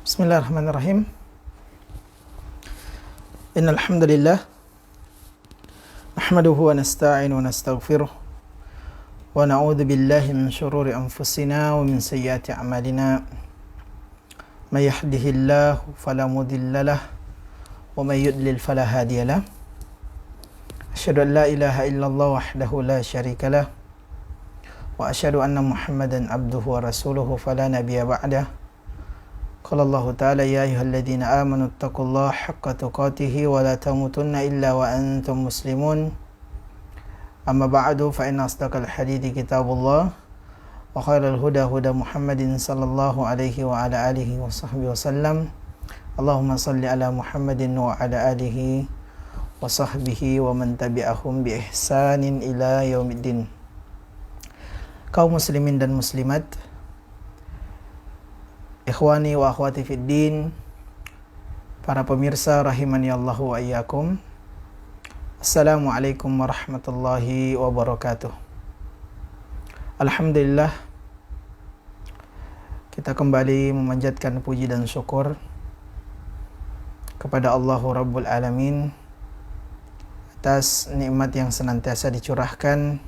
Bismillahirrahmanirrahim. Innal hamdalillah nahmaduhu wa nasta'inu wa nastaghfiruh wa na'udzu billahi min shururi anfusina wa min sayyiati a'malina. May yahdihillahu fala mudilla lahu wa may yudlil fala hadiya lahu. Asyhadu an la ilaha illallah wahdahu la syarika lahu wa asyhadu anna Muhammadan abduhu wa rasuluhu fala nabiyya ba'dahu. Qala Allah Ta'ala ya ayyuhalladzina amanu taqullaha haqqa tuqatih wa la tamutunna illa wa antum muslimun. Amma ba'du fa inna asdaqal hadithi kitabullah wa khairal huda huda Muhammadin sallallahu alaihi wa ala alihi wa sahbihi wasallam. Allahumma salli ala Muhammadin wa ala alihi wa sahbihi wa man tabi'ahum bi ihsanin ila yaumiddin. Kaum muslimin dan muslimat, ikhwani wa akhwati fid din, para pemirsa rahimani Allah wa iyyakum. Assalamualaikum warahmatullahi wabarakatuh. Alhamdulillah, kita kembali memanjatkan puji dan syukur kepada Allah Rabbul Alamin atas nikmat yang senantiasa dicurahkan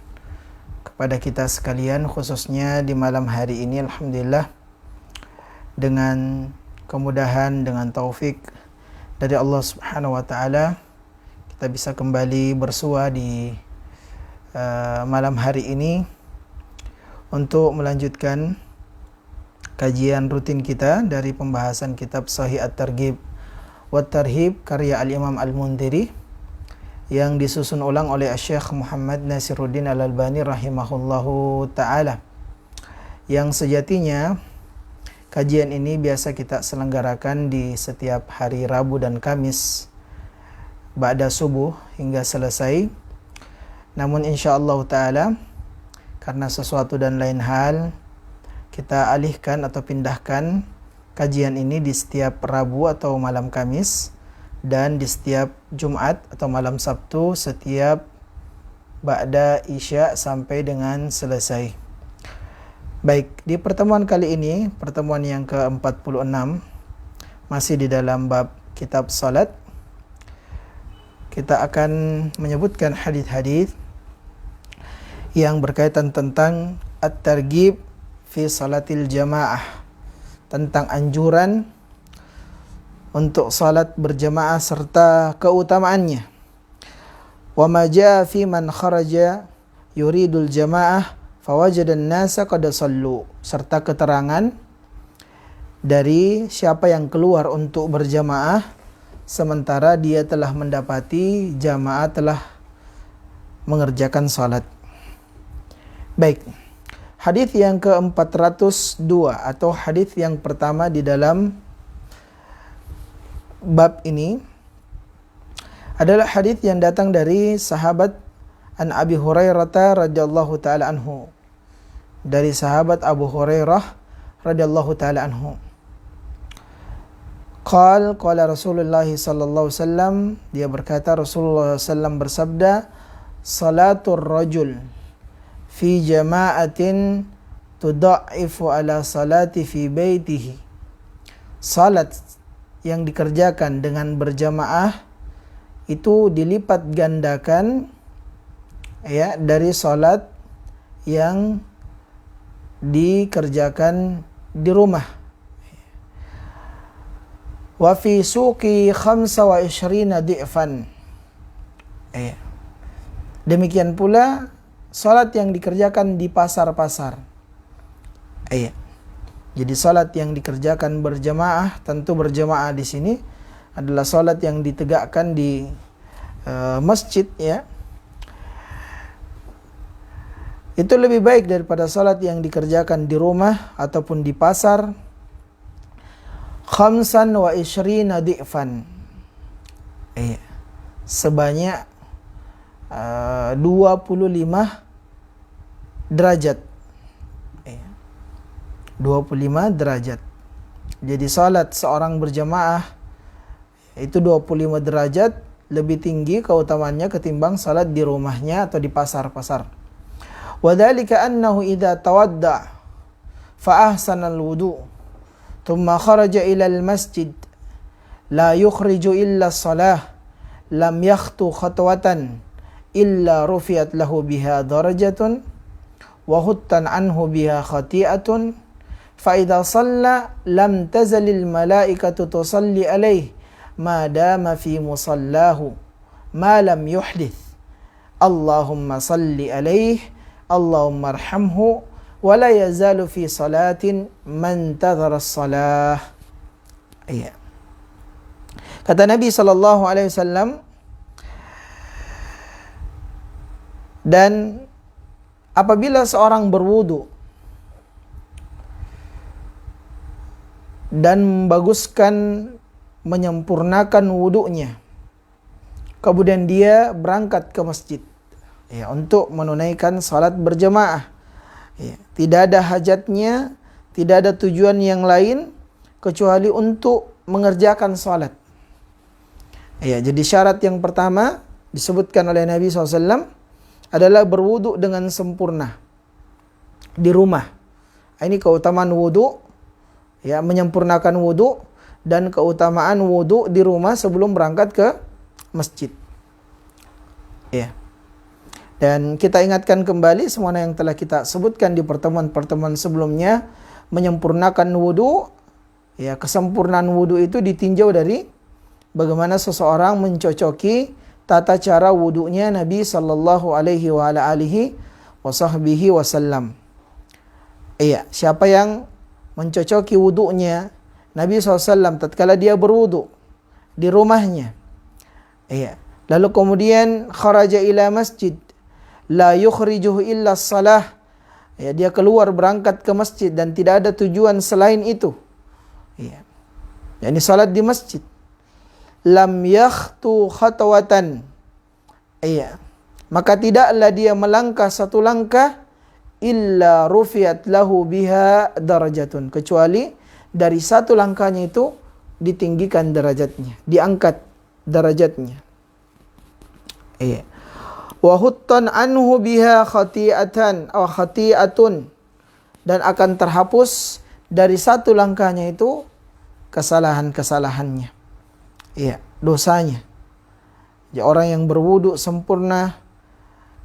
kepada kita sekalian, khususnya di malam hari ini. Alhamdulillah, dengan kemudahan, dengan taufik dari Allah Subhanahu wa taala, kita bisa kembali bersua di malam hari ini untuk melanjutkan kajian rutin kita dari pembahasan kitab Sahih At-Targhib wa Tarhib karya Al-Imam Al-Mundhiri yang disusun ulang oleh Syekh Muhammad Nasiruddin Al-Albani rahimahullahu taala, yang sejatinya kajian ini biasa kita selenggarakan di setiap hari Rabu dan Kamis ba'da subuh hingga selesai. Namun insyaallah ta'ala, karena sesuatu dan lain hal, kita alihkan atau pindahkan kajian ini di setiap Rabu atau malam Kamis, dan di setiap Jumat atau malam Sabtu setiap ba'da Isya sampai dengan selesai. Baik, di pertemuan kali ini, pertemuan yang ke-46, masih di dalam bab kitab salat, kita akan menyebutkan hadis-hadis yang berkaitan tentang at-targhib fi salatil jamaah, tentang anjuran untuk salat berjamaah serta keutamaannya. Wa ma jaa fi man kharaja yuridul jamaah fawajadan nasa qad sallu, serta keterangan dari siapa yang keluar untuk berjamaah sementara dia telah mendapati jamaah telah mengerjakan salat. Baik, hadis yang ke-402 atau hadis yang pertama di dalam bab ini adalah hadis yang datang dari sahabat An Abi Hurairah radhiyallahu taala anhu, dari sahabat Abu Hurairah radhiyallahu taala anhu. Qala Rasulullah sallallahu alaihi wasallam, dia berkata, Rasulullah sallam bersabda, salatul rajul fi jama'atin tudha'ifu ala salati fi baitihi. Salat yang dikerjakan dengan berjamaah itu dilipat gandakan ya dari salat yang dikerjakan di rumah. Wa fi suqi 25 di'fan. Demikian pula salat yang dikerjakan di pasar-pasar. Jadi salat yang dikerjakan berjamaah, tentu berjamaah di sini adalah salat yang ditegakkan di masjid, ya. Itu lebih baik daripada salat yang dikerjakan di rumah ataupun di pasar. 25 di'fan. Sebanyak 25 derajat. 25 derajat. Jadi salat seorang berjamaah itu 25 derajat lebih tinggi keutamaannya ketimbang salat di rumahnya atau di pasar-pasar. Wa dzalika annahu idza tawadda fa ahsana al-wudu thumma kharaja ilal masjid la yukhriju illa salah lam yakhtu khatwatan illa rufiat lahu biha darajatun wa huttan anhu biha khati'atun fa idza shalla lam tazalil malaikatu tusalli alaihi ma dama fi musallahu ma lam yuhdith Allahumma salli alaihi Allahumma arhamhu wa la yazalu fi salatin man tadhara as-salah. Iya. Kata Nabi sallallahu alaihi wasallam, dan apabila seorang berwudu dan membaguskan, menyempurnakan wudunya, kemudian dia berangkat ke masjid ya untuk menunaikan salat berjamaah. Ya, tidak ada hajatnya, tidak ada tujuan yang lain kecuali untuk mengerjakan salat. Ya, jadi syarat yang pertama disebutkan oleh Nabi SAW adalah berwudu dengan sempurna di rumah. Ini keutamaan wudu, ya, menyempurnakan wudu dan keutamaan wudu di rumah sebelum berangkat ke masjid. Ya. Dan kita ingatkan kembali semua yang telah kita sebutkan di pertemuan-pertemuan sebelumnya, menyempurnakan wudu, ya, kesempurnaan wudu itu ditinjau dari bagaimana seseorang mencocoki tata cara wudunya Nabi sallallahu alaihi wa ala alihi wasahbihi wasallam. Iya, siapa yang mencocoki wudunya Nabi SAW tatkala dia berwudu di rumahnya, iya, lalu kemudian kharaja ila masjid la yukhrijuhu illa salah, ya, dia keluar berangkat ke masjid dan tidak ada tujuan selain itu, iya, yakni salat di masjid, lam yakhtu khatwatan, iya, maka tidaklah dia melangkah satu langkah illa rufiat lahu biha darajatun, kecuali dari satu langkahnya itu ditinggikan derajatnya, diangkat derajatnya. Iya. Wa huttan anhu biha khati'atan atau khati'atun, dan akan terhapus dari satu langkahnya itu kesalahan-kesalahannya. Iya, dosanya. Ya, orang yang berwudu sempurna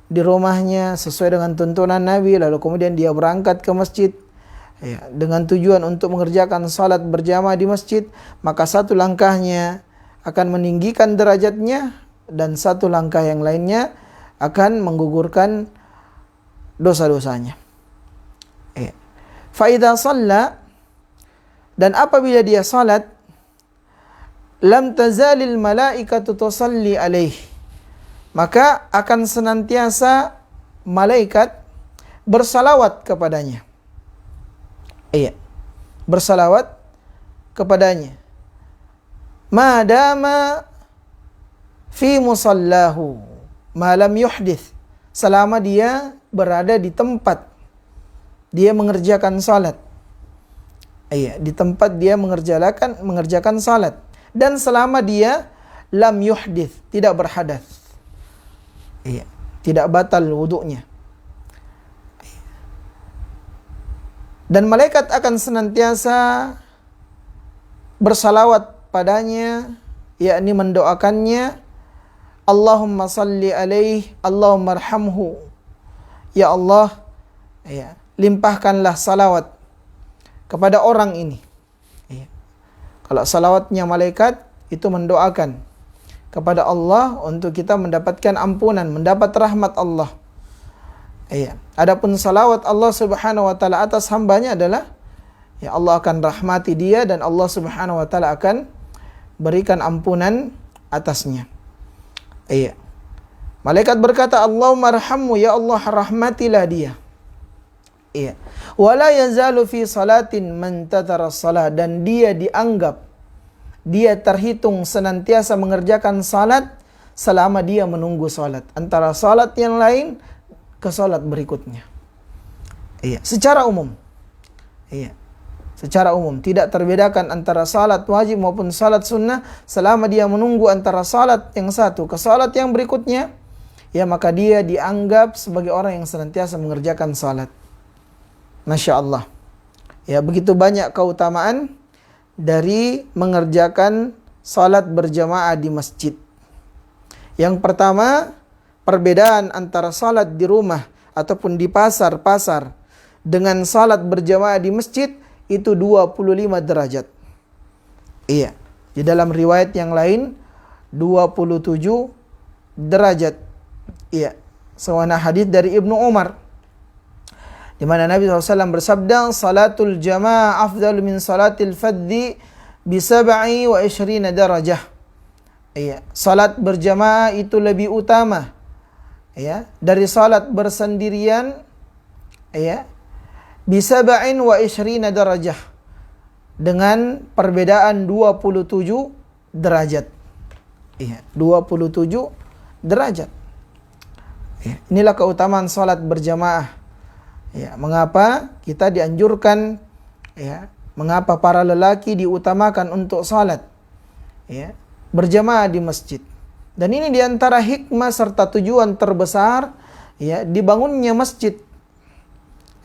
di rumahnya sesuai dengan tuntunan Nabi, lalu kemudian dia berangkat ke masjid, ya, dengan tujuan untuk mengerjakan salat berjamaah di masjid, maka satu langkahnya akan meninggikan derajatnya dan satu langkah yang lainnya akan menggugurkan dosa-dosanya. Ya. Fa idza shalla, dan apabila dia salat, lam tazalil malaikatu tusalli alaihi, maka akan senantiasa malaikat bersalawat kepadanya. Iya, bersalawat kepadanya. Madama fi musallahu malam yuhdith, selama dia berada di tempat dia mengerjakan salat. Iya, di tempat dia mengerjakan salat, dan selama dia lam yuhdith, tidak berhadas. Iya, tidak batal wudunya. Dan malaikat akan senantiasa bersalawat padanya, yakni mendoakannya, Allahumma salli alaihi Allahumma arhamhu, ya Allah, ya, limpahkanlah salawat kepada orang ini. Ya. Kalau salawatnya malaikat itu mendoakan kepada Allah untuk kita mendapatkan ampunan, mendapat rahmat Allah. Ya. Adapun salawat Allah Subhanahu wa taala atas hambanya adalah, ya, Allah akan rahmati dia dan Allah Subhanahu wa taala akan berikan ampunan atasnya. Iya. Malaikat berkata, Allahumma arhamhu, ya Allah rahmatilah dia. Iya. Wala yazalu fi salatin man tatara salat, dan dia dianggap, dia terhitung senantiasa mengerjakan salat selama dia menunggu salat, antara salat yang lain ke salat berikutnya. Iya, secara umum. Iya. Secara umum tidak terbedakan antara salat wajib maupun salat sunnah, selama dia menunggu antara salat yang satu ke salat yang berikutnya, ya, maka dia dianggap sebagai orang yang senantiasa mengerjakan salat. Masya Allah. Ya, begitu banyak keutamaan dari mengerjakan salat berjamaah di masjid. Yang pertama, perbedaan antara salat di rumah ataupun di pasar-pasar dengan salat berjamaah di masjid itu 25 derajat. Iya. Di dalam riwayat yang lain 27 derajat. Iya. Sewana hadis dari Ibnu Umar, di mana Nabi SAW bersabda, salatul jamaah afdal min salatil fadhi bi 27 darajah. Iya, salat berjamaah itu lebih utama, ya, dari salat bersendirian, ya, bi 27 darajah, dengan perbedaan 27 derajat. Iya, 27 derajat. Ya, inilah keutamaan salat berjamaah. Ya, mengapa kita dianjurkan, ya, mengapa para lelaki diutamakan untuk salat, ya, berjamaah di masjid. Dan ini diantara hikmah serta tujuan terbesar, ya, dibangunnya masjid.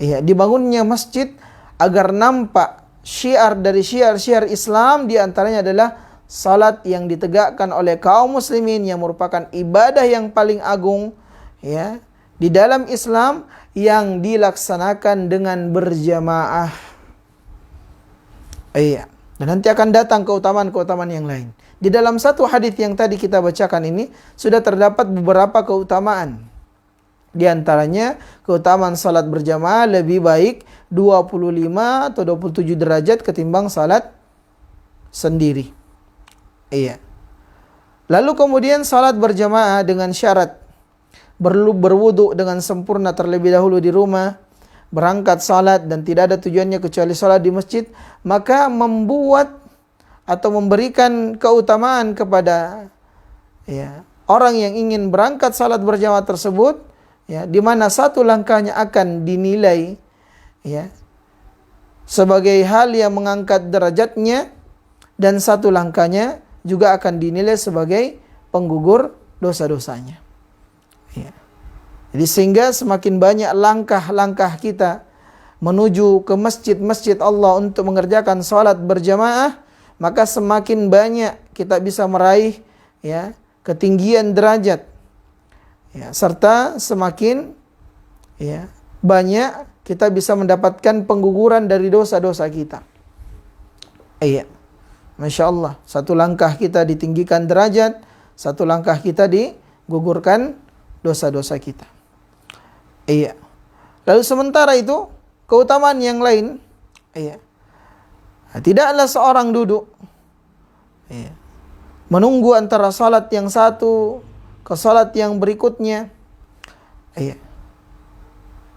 Ya, dibangunnya masjid agar nampak syiar dari syiar-syiar Islam, diantaranya adalah salat yang ditegakkan oleh kaum muslimin yang merupakan ibadah yang paling agung, ya, di dalam Islam, yang dilaksanakan dengan berjamaah. Iya. Dan nanti akan datang keutamaan-keutamaan yang lain. Di dalam satu hadis yang tadi kita bacakan ini sudah terdapat beberapa keutamaan. Di antaranya keutamaan salat berjamaah lebih baik 25 atau 27 derajat ketimbang salat sendiri. Iya. Lalu kemudian salat berjamaah dengan syarat berwudu dengan sempurna terlebih dahulu di rumah, berangkat salat dan tidak ada tujuannya kecuali salat di masjid, maka membuat atau memberikan keutamaan kepada, ya, orang yang ingin berangkat salat berjamaah tersebut, ya, di mana satu langkahnya akan dinilai, ya, sebagai hal yang mengangkat derajatnya, dan satu langkahnya juga akan dinilai sebagai penggugur dosa-dosanya. Ya. Jadi sehingga semakin banyak langkah-langkah kita menuju ke masjid-masjid Allah untuk mengerjakan salat berjamaah, maka semakin banyak kita bisa meraih, ya, ketinggian derajat, ya, serta semakin, ya, banyak kita bisa mendapatkan pengguguran dari dosa-dosa kita. Iya. Masya Allah, satu langkah kita ditinggikan derajat, satu langkah kita digugurkan dosa-dosa kita. Iya. Lalu sementara itu, keutamaan yang lain, iya, tidaklah seorang duduk, iya, menunggu antara salat yang satu ke salat yang berikutnya, iya,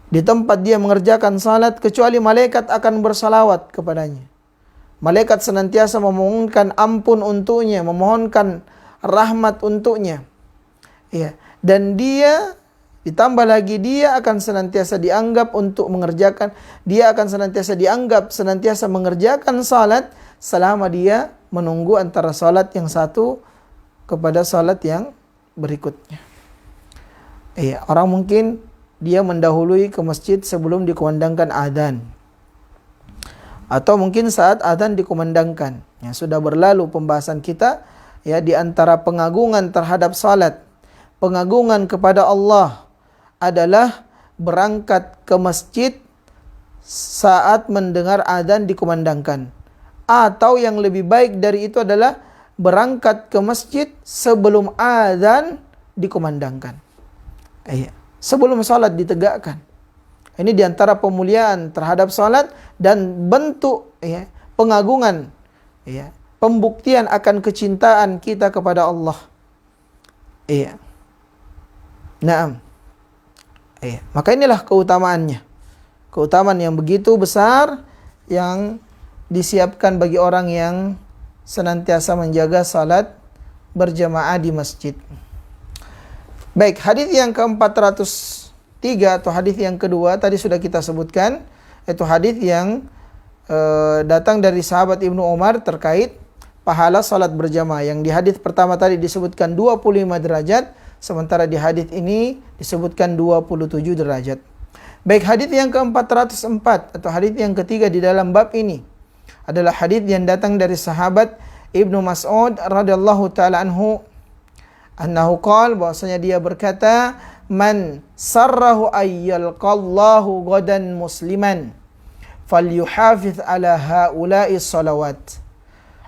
di tempat dia mengerjakan salat, kecuali malaikat akan bersalawat kepadanya. Malaikat senantiasa memohonkan ampun untuknya, memohonkan rahmat untuknya. Ya, dan dia ditambah lagi dia akan senantiasa dianggap untuk mengerjakan, dia akan senantiasa dianggap senantiasa mengerjakan salat selama dia menunggu antara salat yang satu kepada salat yang berikutnya. Iya, orang mungkin dia mendahului ke masjid sebelum dikumandangkan adzan, atau mungkin saat adzan dikumandangkan. Ya, sudah berlalu pembahasan kita, ya, di antara pengagungan terhadap salat, pengagungan kepada Allah adalah berangkat ke masjid saat mendengar adzan dikumandangkan, atau yang lebih baik dari itu adalah berangkat ke masjid sebelum adzan dikumandangkan. Iya, sebelum salat ditegakkan. Ini diantara pemuliaan terhadap salat dan bentuk, ya, pengagungan, ya, pembuktian akan kecintaan kita kepada Allah. Iya. Naam. Iya. Maka inilah keutamaannya. Keutamaan yang begitu besar yang disiapkan bagi orang yang senantiasa menjaga salat berjamaah di masjid. Baik, hadis yang ke-403 atau hadis yang kedua tadi sudah kita sebutkan, yaitu hadis yang datang dari sahabat Ibnu Umar terkait pahala salat berjamaah. Yang di hadis pertama tadi disebutkan 25 derajat, sementara di hadis ini disebutkan 27 derajat. Baik, hadis yang ke-404 atau hadis yang ketiga di dalam bab ini adalah hadits yang datang dari sahabat Ibnu Mas'ud radhiyallahu taala anhu, annahu qala, bahwasanya dia berkata, man sarrahu ayyalqallahu ghadan musliman falyuhafiz ala haula'i salawat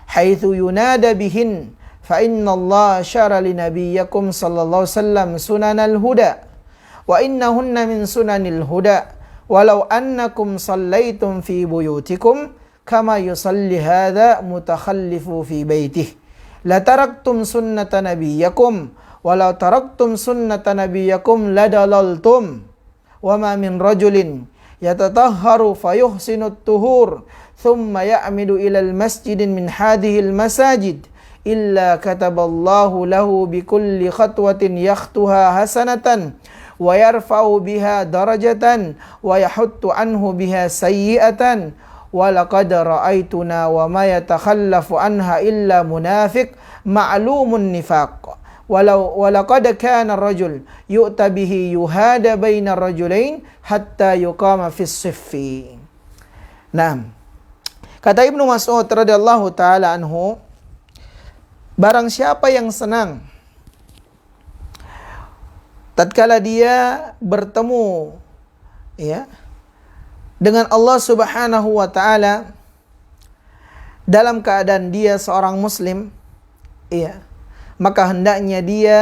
haitsu yunada bihin fa inna Allah syara li nabiyyakum sallallahu alaihi wasallam sunanal huda wa innahunna min sunanil huda walau annakum sallaitum fi buyutikum kama yusalli hadha mutakhallifu fi baitih la taraktum sunnata nabiyyakum walau taraktum sunnata nabiyyakum ladalaltum wa ma min rajulin yatatahharu fayuhsinu at-tuhur thumma ya'midu ila al-masjidin min hadhihi al-masajid illa kataballahu lahu bikulli khatwatin yakhtuha hasanatan wa yarfa'u biha darajatan wa yahuttu anhu biha sayyi'atan wa laqad ra'aytuna wa ma yatakhallafu anha illa munafiq ma'lumun nifaq wa laqad kana ar-rajul yu'ta bihi yuhada baina ar-rajulain hatta yuqama fi as-siffi. Naam. Kata Ibnu Mas'ud radhiyallahu taala anhu, barang siapa yang senang tatkala dia bertemu dengan Allah Subhanahu wa taala dalam keadaan dia seorang muslim, maka hendaknya dia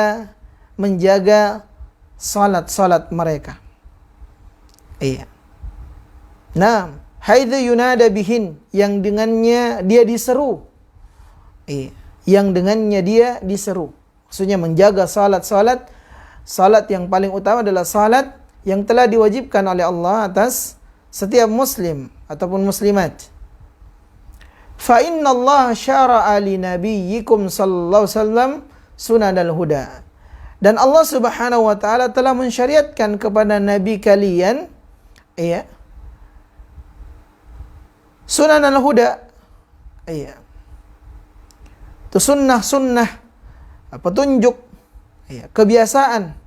menjaga salat-salat mereka. Nah, haidza yunada bihin, yang dengannya dia diseru. Yang dengannya dia diseru. Maksudnya menjaga salat-salat. Salat yang paling utama adalah salat yang telah diwajibkan oleh Allah atas setiap muslim ataupun muslimat. Fa inna Allah syara'a li nabiyyikum sallallahu alaihi wasallam sunanal huda. Dan Allah Subhanahu wa taala telah mensyariatkan kepada nabi kalian sunanal huda. Itu sunnah-sunnah, petunjuk, kebiasaan.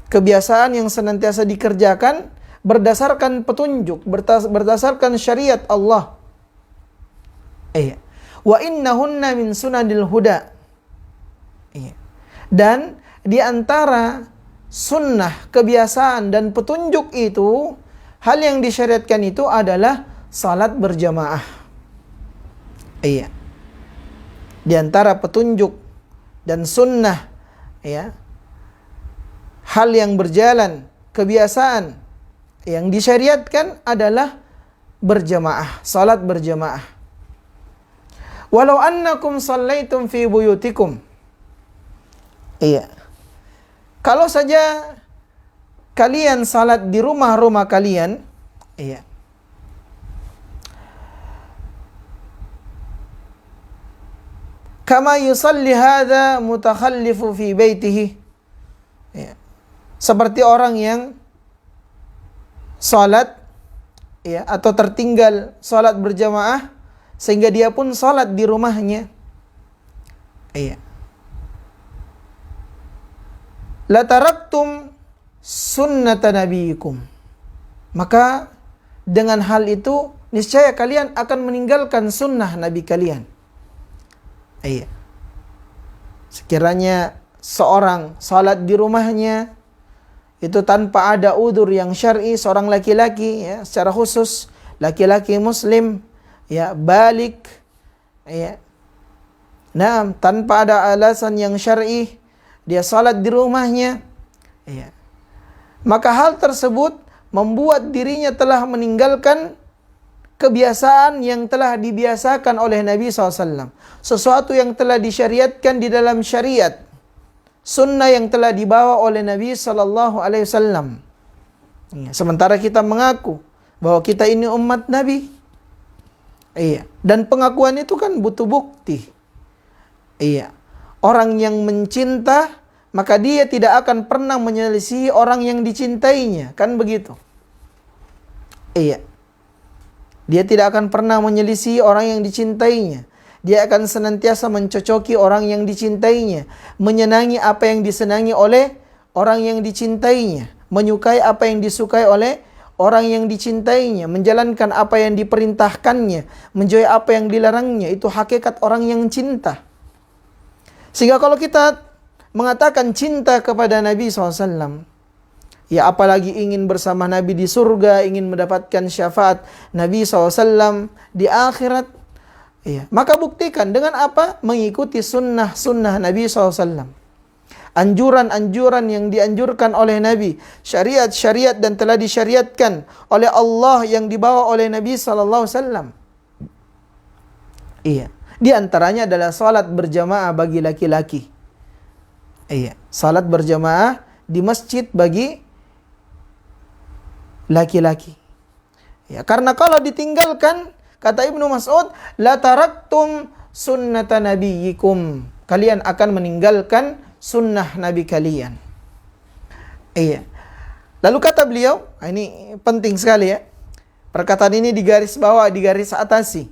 Kebiasaan yang senantiasa dikerjakan berdasarkan petunjuk, berdasarkan syariat Allah. Wa innahunna min sunanil huda. Dan di antara sunnah, kebiasaan dan petunjuk itu, hal yang disyariatkan itu adalah salat berjamaah. Di antara petunjuk dan sunnah, hal yang berjalan, kebiasaan yang disyariatkan adalah berjamaah, salat berjamaah. Walau annakum sallaitum fi buyutikum. Kalau saja kalian salat di rumah-rumah kalian, kama yusalli hadha mutakhallifu fi baitihi. Seperti orang yang salat atau tertinggal salat berjamaah sehingga dia pun salat di rumahnya. La taraktum sunnata nabiyikum. Maka dengan hal itu niscaya kalian akan meninggalkan sunnah nabi kalian. Sekiranya seorang salat di rumahnya itu tanpa ada udzur yang syar'i, seorang laki-laki secara khusus laki-laki muslim balik tanpa ada alasan yang syar'i dia salat di rumahnya, maka hal tersebut membuat dirinya telah meninggalkan kebiasaan yang telah dibiasakan oleh Nabi SAW. Sesuatu yang telah disyariatkan di dalam syariat. Sunnah yang telah dibawa oleh Nabi SAW. Sementara kita mengaku bahwa kita ini umat Nabi. Dan pengakuan itu kan butuh bukti. Orang yang mencinta, maka dia tidak akan pernah menyelisihi orang yang dicintainya. Kan begitu. Dia tidak akan pernah menyelisihi orang yang dicintainya. Dia akan senantiasa mencocoki orang yang dicintainya. Menyenangi apa yang disenangi oleh orang yang dicintainya. Menyukai apa yang disukai oleh orang yang dicintainya, menjalankan apa yang diperintahkannya, menjauhi apa yang dilarangnya, itu hakikat orang yang cinta. Sehingga kalau kita mengatakan cinta kepada Nabi SAW, ya apalagi ingin bersama Nabi di surga, ingin mendapatkan syafaat Nabi SAW di akhirat, ya, maka buktikan dengan apa? Mengikuti sunnah-sunnah Nabi SAW. Anjuran-anjuran yang dianjurkan oleh Nabi, syariat-syariat dan telah disyariatkan oleh Allah yang dibawa oleh Nabi SAW. Iya. Di antaranya adalah salat berjamaah bagi laki-laki. Iya, salat berjamaah di masjid bagi laki-laki. Ya, karena kalau ditinggalkan, kata Ibnu Mas'ud, la taraktum sunnata nabiyyikum. Kalian akan meninggalkan sunnah Nabi kalian. Iya. Lalu kata beliau, ini penting sekali ya. Perkataan ini digaris bawah, digaris atasi.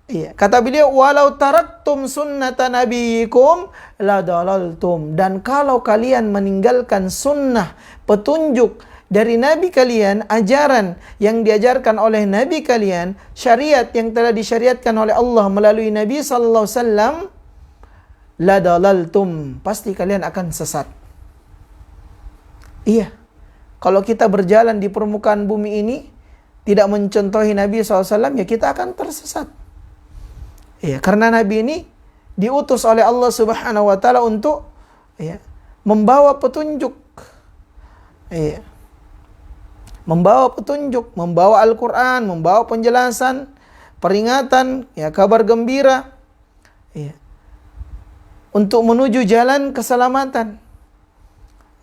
Iya, kata beliau, walau taraktum sunnata nabiyikum la dalaltum. Dan kalau kalian meninggalkan sunnah, petunjuk dari nabi kalian, ajaran yang diajarkan oleh nabi kalian, syariat yang telah disyariatkan oleh Allah melalui Nabi sallallahu alaihi wasallam, la dalaltum, pasti kalian akan sesat. Iya. Kalau kita berjalan di permukaan bumi ini tidak mencontohi Nabi SAW, ya kita akan tersesat. Ya, karena Nabi ini diutus oleh Allah Subhanahu wa taala untuk membawa petunjuk. Ya. Membawa petunjuk, membawa Al-Qur'an, membawa penjelasan, peringatan, ya, kabar gembira. Ya. Untuk menuju jalan keselamatan.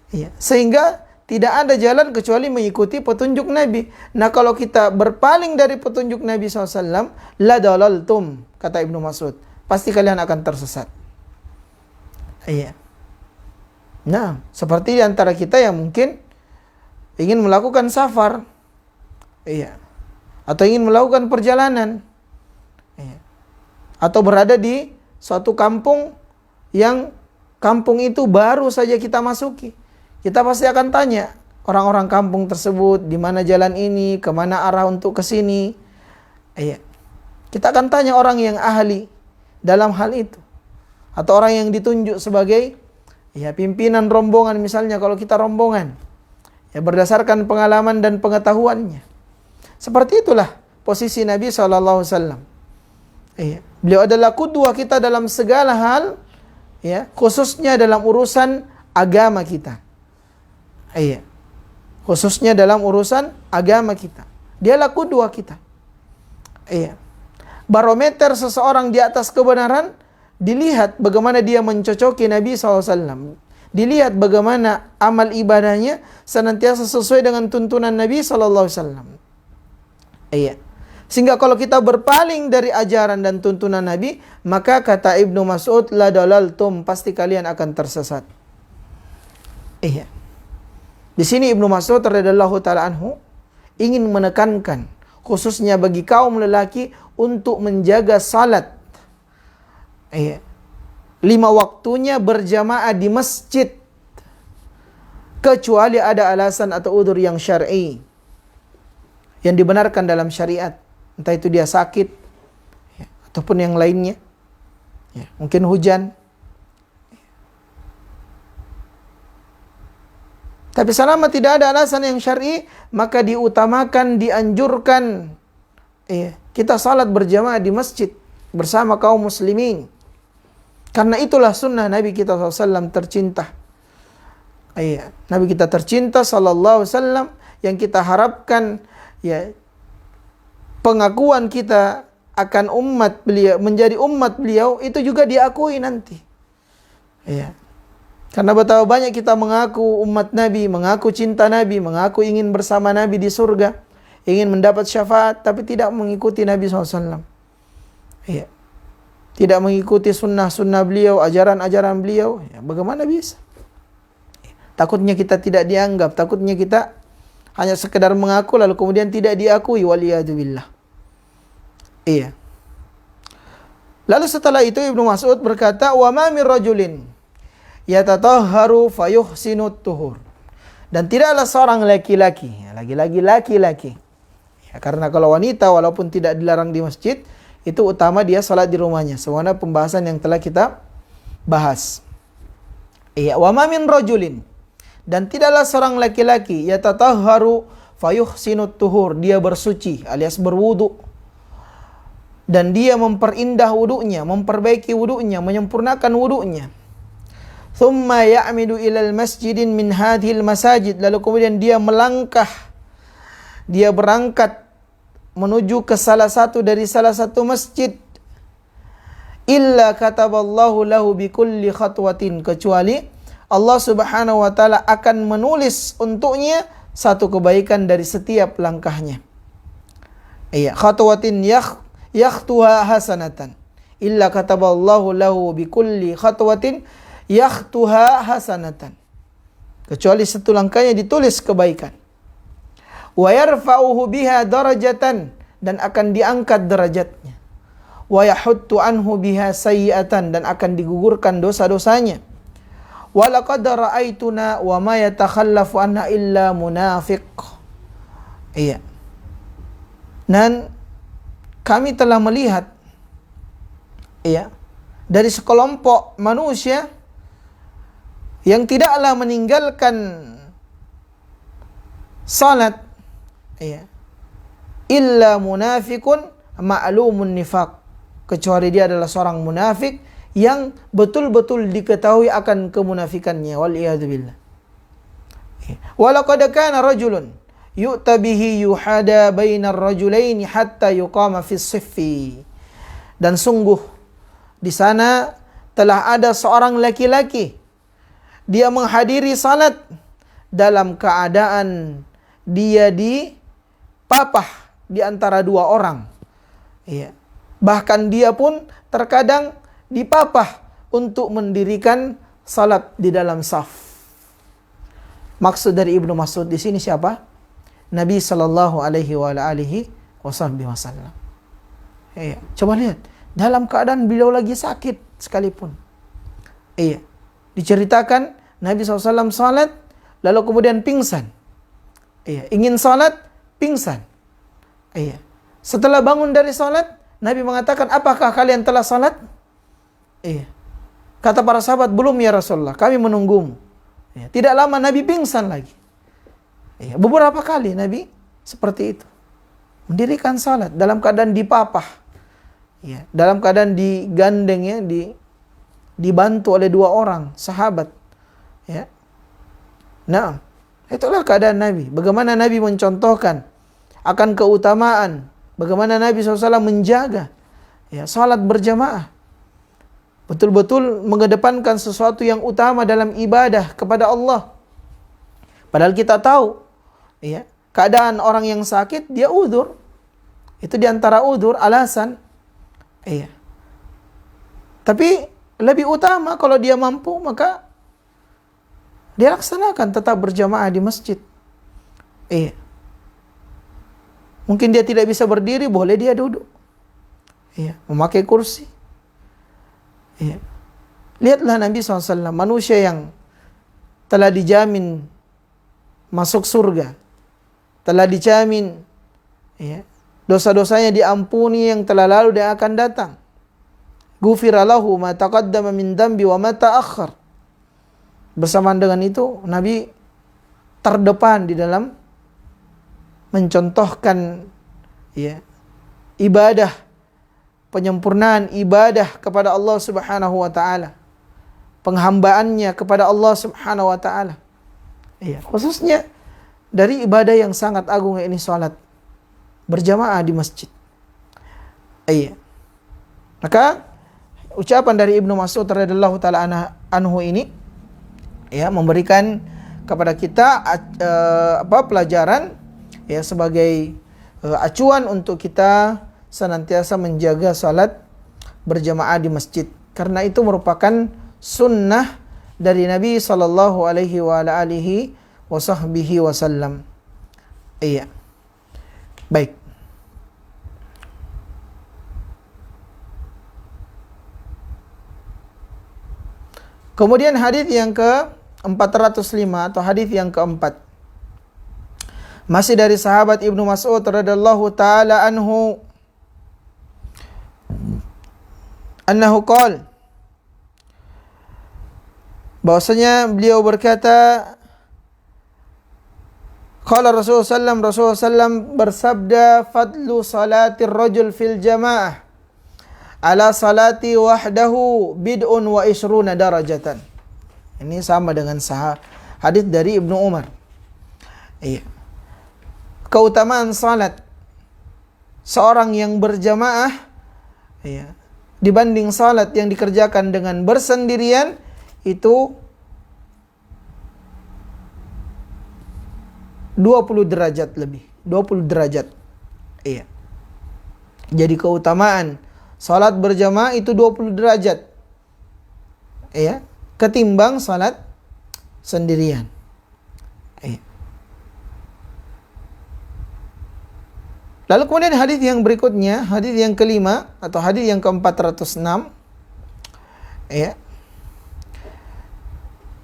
Ya. Sehingga tidak ada jalan kecuali mengikuti petunjuk Nabi. Nah, kalau kita berpaling dari petunjuk Nabi SAW, la dalaltum, kata Ibnu Mas'ud, pasti kalian akan tersesat. Iya. Nah, seperti di antara kita yang mungkin ingin melakukan safar, iya, atau ingin melakukan perjalanan, iya, atau berada di suatu kampung yang kampung itu baru saja kita masuki. Kita pasti akan tanya orang-orang kampung tersebut, di mana jalan ini, kemana arah untuk ke sini. Iya. Kita akan tanya orang yang ahli dalam hal itu. Atau orang yang ditunjuk sebagai pimpinan rombongan, misalnya kalau kita rombongan. Ya, berdasarkan pengalaman dan pengetahuannya. Seperti itulah posisi Nabi SAW. Iya. Beliau adalah qudwah kita dalam segala hal, ya, khususnya dalam urusan agama kita. Iya. Khususnya dalam urusan agama kita. Dialah qudwah kita. Iya. Barometer seseorang di atas kebenaran dilihat bagaimana dia mencocoki Nabi SAW. Dilihat bagaimana amal ibadahnya senantiasa sesuai dengan tuntunan Nabi SAW. Iya. Sehingga kalau kita berpaling dari ajaran dan tuntunan Nabi, maka kata Ibnu Mas'ud, la dalaltum, pasti kalian akan tersesat. Iya. Di sini Ibnu Mas'ud radhiyallahu taala anhu ingin menekankan khususnya bagi kaum lelaki untuk menjaga salat. Iya. 5 waktunya berjamaah di masjid kecuali ada alasan atau udzur yang syar'i yang dibenarkan dalam syariat, entah itu dia sakit ya, ataupun yang lainnya, ya, mungkin hujan. Tapi selama tidak ada alasan yang syar'i, maka diutamakan, dianjurkan kita salat berjamaah di masjid bersama kaum muslimin. Karena itulah sunnah Nabi kita SAW tercinta. Nabi kita tercinta SAW yang kita harapkan, ya, pengakuan kita akan umat beliau, menjadi umat beliau, itu juga diakui nanti. Ya. Karena betapa banyak kita mengaku umat Nabi, mengaku cinta Nabi, mengaku ingin bersama Nabi di surga, ingin mendapat syafaat, tapi tidak mengikuti Nabi SAW. Ya. Tidak mengikuti sunnah-sunnah beliau, ajaran-ajaran beliau. Ya, bagaimana bisa? Takutnya kita tidak dianggap, takutnya kita hanya sekedar mengaku lalu kemudian tidak diakui, waliyadzubillah. Iya. Lalu setelah itu Ibnu Mas'ud berkata, wa ma min rajulin yatatahharu fayuhsinut tuhur. Dan tidaklah seorang laki-laki, laki-laki. Ya, karena kalau wanita walaupun tidak dilarang di masjid, itu utama dia salat di rumahnya. Semuanya pembahasan yang telah kita bahas. Iya, wa ma min rajulin, dan tidaklah seorang laki-laki yatatahharu fayuhsinut tuhur, dia bersuci alias berwudu dan dia memperindah wudunya, memperbaiki wudunya, menyempurnakan wudunya. Thumma ya'midu ilal masjidin min hadhil masajid, lalu kemudian dia melangkah, dia berangkat menuju ke salah satu masjid. Illa kataballahu lahu bikulli khatwatin, kecuali Allah Subhanahu wa taala akan menulis untuknya satu kebaikan dari setiap langkahnya. Iya, khatwatin yakhtuha hasanatan. Illa kataballahu lahu bikulli khatwatin yakhtuha hasanatan. Kecuali satu langkahnya ditulis kebaikan. Wa yarfa'uhu biha darajatan, dan akan diangkat derajatnya. Wa yahuttu anhu biha sayyi'atan, dan akan digugurkan dosa-dosanya. Wa laqad ra'aituna wa ma yatakhallafu anha illa munafiq. Iya. Dan kami telah melihat, iya, dari sekelompok manusia yang tidaklah meninggalkan salat, iya, illa munafikun ma'lumun nifaq, kecuali dia adalah seorang munafik yang betul-betul diketahui akan kemunafikannya, wal iyadu billah. Wa laqad kana rajulun yu'ta bihi yuhada bainar rajulaini hatta yuqama fi siffi, dan sungguh di sana telah ada seorang laki-laki, dia menghadiri salat dalam keadaan dia dipapah di antara dua orang. Iya. Bahkan dia pun terkadang dipapah untuk mendirikan salat di dalam saf. Maksud dari Ibnu Mas'ud di sini siapa? Nabi sallallahu alaihi wasallam. Iya. Coba lihat, dalam keadaan beliau lagi sakit sekalipun. Iya. Diceritakan Nabi SAW salat, lalu kemudian pingsan. Iya, ingin salat, pingsan. Iya. Setelah bangun dari salat, Nabi mengatakan, apakah kalian telah salat? Iya. Kata para sahabat, belum ya Rasulullah, kami menunggumu. Iya. Tidak lama Nabi pingsan lagi. Iya. Beberapa kali Nabi seperti itu. Mendirikan salat dalam keadaan dipapah. Iya. Dalam keadaan digandeng, ya, dibantu oleh dua orang sahabat. Ya. Nah, itulah keadaan Nabi. Bagaimana Nabi mencontohkan akan keutamaan, bagaimana Nabi SAW menjaga, ya, salat berjamaah. Betul-betul mengedepankan sesuatu yang utama dalam ibadah kepada Allah. Padahal kita tahu, ya, keadaan orang yang sakit dia udzur. Itu diantara udzur, alasan. Iya. Tapi lebih utama kalau dia mampu, maka dia laksanakan tetap berjamaah di masjid. Iya. Mungkin dia tidak bisa berdiri, boleh dia duduk. Iya, memakai kursi. Iya. Lihatlah Nabi SAW, manusia yang telah dijamin masuk surga, telah dijamin, ya, dosa-dosanya diampuni yang telah lalu dan akan datang. Ghufira lahu ma taqaddama min dambi wa ma ta'akhkhar. Bersamaan dengan itu, Nabi terdepan di dalam mencontohkan, ya, ibadah, penyempurnaan ibadah kepada Allah Subhanahu wa taala, penghambaannya kepada Allah Subhanahu wa taala. Iya, khususnya dari ibadah yang sangat agung ini salat berjamaah di masjid. Iya. Maka ucapan dari Ibnu Mas'ud radhiyallahu taala anhu ini, ya, memberikan kepada kita pelajaran, ya, sebagai acuan untuk kita senantiasa menjaga salat berjamaah di masjid, karena itu merupakan sunnah dari Nabi sallallahu alaihi wasallam. Iya. Baik. Kemudian hadis yang ke 405 atau hadis yang keempat. Masih dari sahabat Ibnu Mas'ud radhiyallahu taala anhu, annahu qala, bahwasanya beliau berkata, qala Rasulullah SAW bersabda, fadlu salatir rajul fil jamaah ala salati wahdahu bid'un wa isruna darajatan. Ini sama dengan hadis dari Ibnu Umar. Iya. Keutamaan salat seorang yang berjamaah, iya, dibanding salat yang dikerjakan dengan bersendirian itu 20 derajat lebih, 20 derajat. Iya. Jadi keutamaan salat berjamaah itu 20 derajat. Iya, ketimbang salat sendirian. Iya. Lalu kemudian hadis yang berikutnya, hadis yang kelima atau hadis yang ke-406. Iya.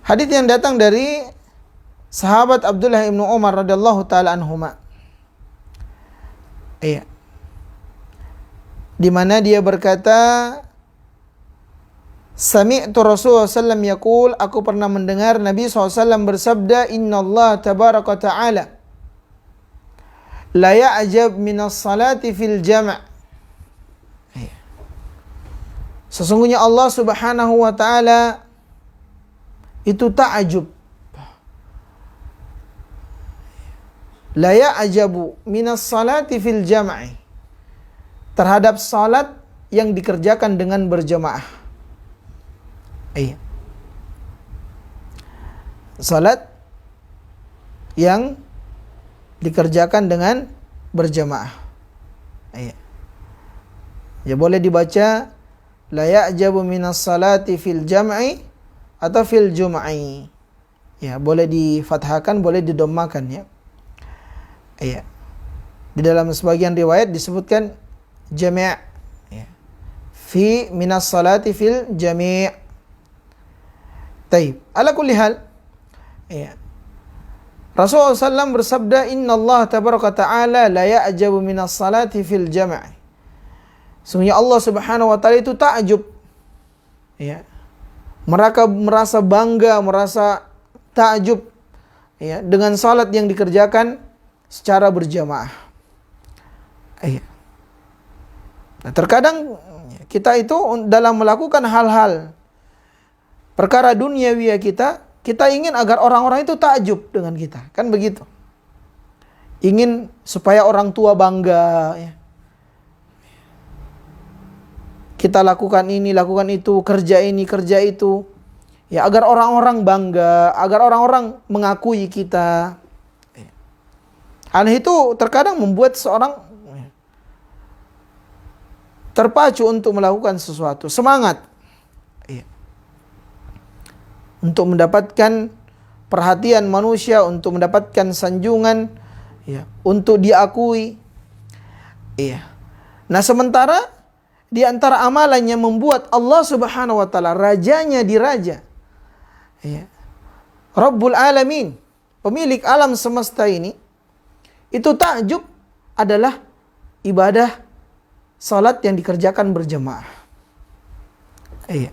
Hadis yang datang dari sahabat Abdullah ibnu Umar radhiyallahu taala anhuma. Iya. Di mana dia berkata, sami'tu Rasulullah sallallahu alaihi wasallam yaqul, aku pernah mendengar Nabi SAW bersabda, innallaha tabaraka ta'ala la ya'jab minas salati fil jama'. Sesungguhnya Allah Subhanahu wa taala itu ta'ajub, la ya'jabu minas salati fil jama'i, terhadap salat yang dikerjakan dengan berjamaah. Iya. Salat yang dikerjakan dengan berjamaah. Iya. Ya, boleh dibaca la ya'jabu minas salati fil jam'i atau fil jum'i. Ya, boleh difathahkan, boleh didommakan ya. Iya. Di dalam sebagian riwayat disebutkan jami', ya. Fi minas salati fil jami'. Taib. Ala kulli hal, ya. Rasulullah SAW bersabda, inna Allah tabaraka ta'ala la ya'jabu minas salati fil jam'i. Sungguhnya Allah Subhanahu wa taala itu ta'jub, ya. Mereka merasa bangga, merasa ta'jub, ya, dengan salat yang dikerjakan secara berjamaah. Iya. Nah, terkadang kita itu dalam melakukan hal-hal perkara duniawi kita ingin agar orang-orang itu takjub dengan kita, kan begitu? Ingin supaya orang tua bangga, ya. Kita lakukan ini, lakukan itu, kerja ini, kerja itu, ya, agar orang-orang bangga, agar orang-orang mengakui kita. Hal itu terkadang membuat seorang terpacu untuk melakukan sesuatu, semangat, ya, untuk mendapatkan perhatian manusia, untuk mendapatkan sanjungan, ya, untuk diakui. Iya. Nah, sementara di antara amalannya membuat Allah Subhanahu wa taala, rajanya diraja, ya, Rabbul Alamin, pemilik alam semesta ini, itu takjub adalah ibadah salat yang dikerjakan berjamaah. Iya.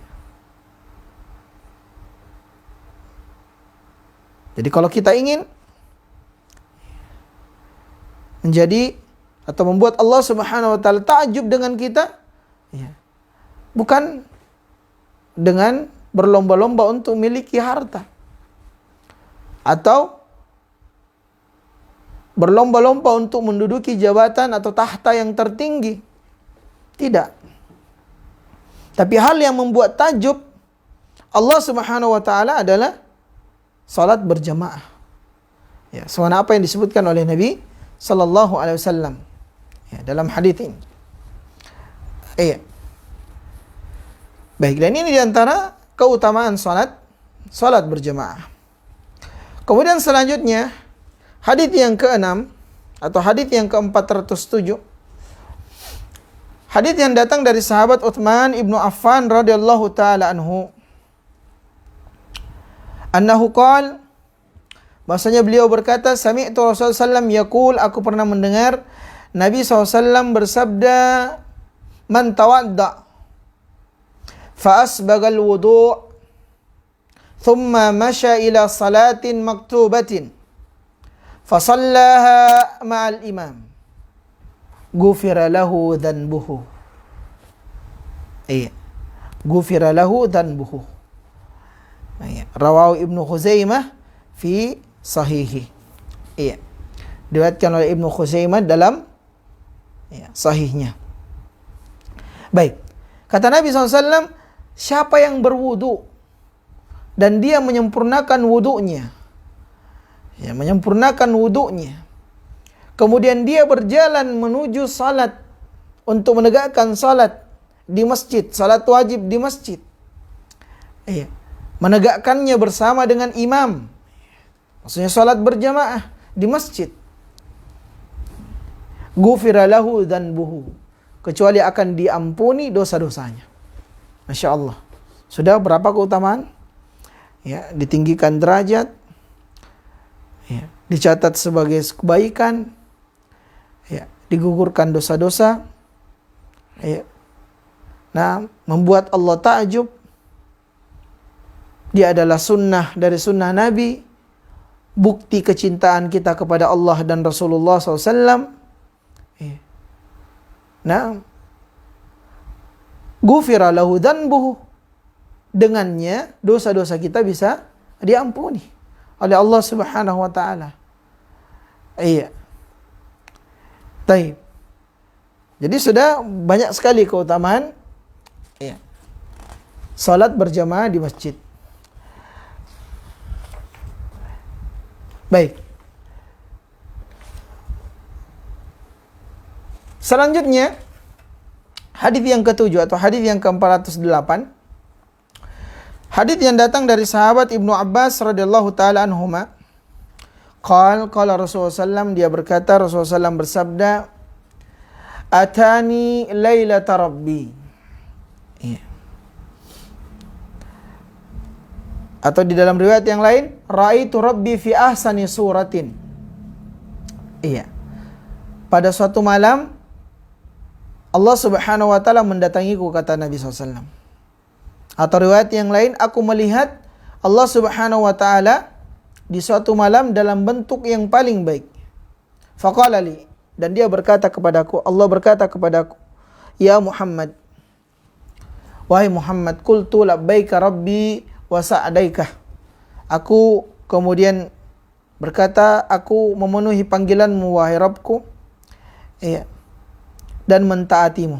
Jadi kalau kita ingin menjadi atau membuat Allah Subhanahu wa taala takjub dengan kita, ya, bukan dengan berlomba-lomba untuk memiliki harta atau berlomba-lomba untuk menduduki jabatan atau tahta yang tertinggi. Tidak. Tapi hal yang membuat takjub Allah Subhanahu wa taala adalah salat berjamaah. Ya, sebagaimana apa yang disebutkan oleh Nabi sallallahu alaihi wasallam, ya, dalam hadis ini. Iya. Baik, dan ini diantara keutamaan salat berjamaah. Kemudian selanjutnya hadis yang ke-6 atau hadis yang ke-407. Hadis yang datang dari sahabat Utsman ibnu Affan radhiyallahu taala anhu. Annahu qala, bahasanya beliau berkata, sami'tu Rasulullah sallam yaqul, aku pernah mendengar Nabi SAW bersabda, man tawadda fa asbagal wudu' thumma masya ila salatin maktubatin fa sallaha ma'al imam ghufira lahu dhanbuhu. Iya, ghufira lahu dhanbuhu. Rawahu Ibnu Khuzaimah fi sahihi. Iya, diriwayatkan oleh Ibnu Khuzaimah dalam sahihnya. Baik, kata Nabi SAW, siapa yang berwudu dan dia menyempurnakan wudunya, kemudian dia berjalan menuju salat untuk menegakkan salat di masjid, salat wajib di masjid, menegakkannya bersama dengan imam, maksudnya salat berjamaah di masjid, ghufira lahu dhanbuhu, kecuali akan diampuni dosa-dosanya. Masya Allah. Sudah berapa keutamaan? Ya, ditinggikan derajat, ya, dicatat sebagai kebaikan, ya, digugurkan dosa-dosa, ya. Nah, membuat Allah ta'ajub. Dia adalah sunnah dari sunnah Nabi, bukti kecintaan kita kepada Allah dan Rasulullah SAW. Nah, ghufira lahu dhanbuhu, dengannya dosa-dosa kita bisa diampuni oleh Allah Subhanahu wa taala. Iya. Baik. Jadi sudah banyak sekali keutamaan salat berjamaah di masjid. Baik. Selanjutnya, hadis yang ketujuh atau hadis yang ke-408. Hadis yang datang dari sahabat Ibnu Abbas radhiyallahu taala anhuma. Qala Rasulullah sallam, dia berkata, Rasulullah sallam bersabda, atani lailata rabbi. Atau di dalam riwayat yang lain, ra'aitu rabbi fi ahsani suratin. Iya. Pada suatu malam Allah Subhanahu wa taala mendatangiku, kata Nabi SAW. Atau riwayat yang lain, aku melihat Allah Subhanahu wa taala di suatu malam dalam bentuk yang paling baik. Faqala li, dan dia berkata kepadaku, Allah berkata kepadaku, ya Muhammad, wahai Muhammad, qultu labbaika rabbi wa sa'daika. Aku kemudian berkata, aku memenuhi panggilanmu wahai Rabbku, dan mentaatimu.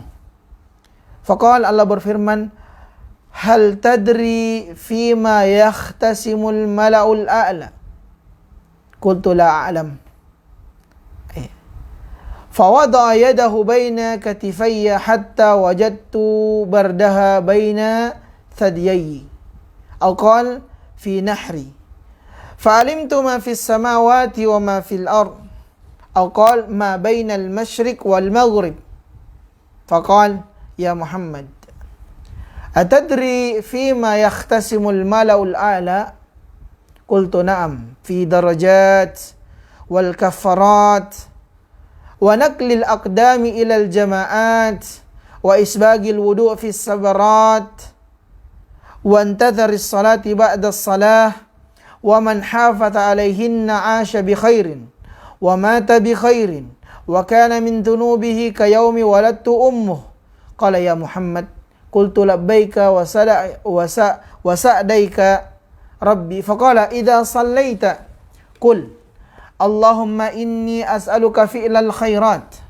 Faqala, Allah berfirman, hal tadri fima yakhtasimul mala'ul a'la? Qultu la a'lam. Fawada'a yadahu baina katifayya hatta wajadtu bardaha baina thadiyyi. Au qala fi nahri. Fa'alimtu ma fis samawati wa ma fil ard. Au qala ma baina al-masyriq wal maghrib. Faqala ya Muhammad, atadri fima yakhtasimul mala'ul a'la? Qultu na'am, fi darajat wal kafarat wa naklil aqdami ilal jama'at wa isbagil wudu' fi sabarat wa antadharis salati ba'da salah wa man hafata alaihinna asha bi khairin wa mata bi khairin wa kana min dhunubihi ka yaumi waladtu ummuh. Qala ya Muhammad, qultu labbaika wa sa'daika rabbi. Faqala idza sallaita qul Allahumma inni as'aluka fi'lal khairat